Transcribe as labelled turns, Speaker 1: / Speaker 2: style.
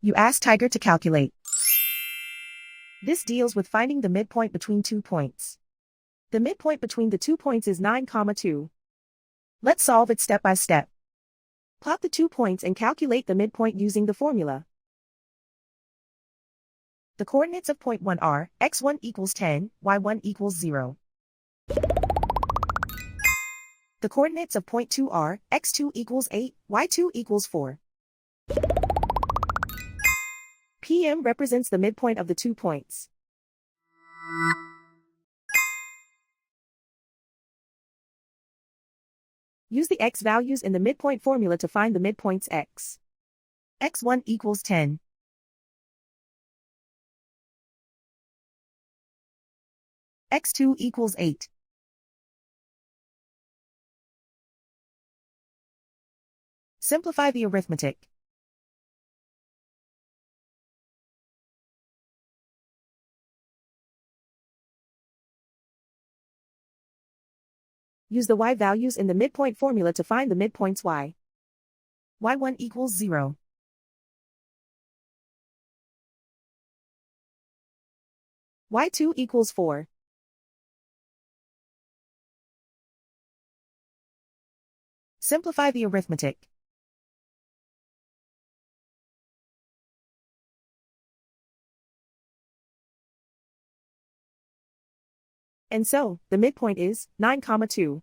Speaker 1: You ask Tiger to calculate. This deals with finding the midpoint between 2 points. The midpoint between the 2 points is 9, 2. Let's solve it step by step. Plot the 2 points and calculate the midpoint using the formula. The coordinates of point 1 are x1 equals 10, y1 equals 0. The coordinates of point 2 are x2 equals 8, y2 equals 4. PM represents the midpoint of the 2 points. Use the x values in the midpoint formula to find the midpoints x. x1 equals 10. x2 equals 8. Simplify the arithmetic. Use the y values in the midpoint formula to find the midpoints y. y1 equals 0. y2 equals 4. Simplify the arithmetic. And so, the midpoint is 9, 2.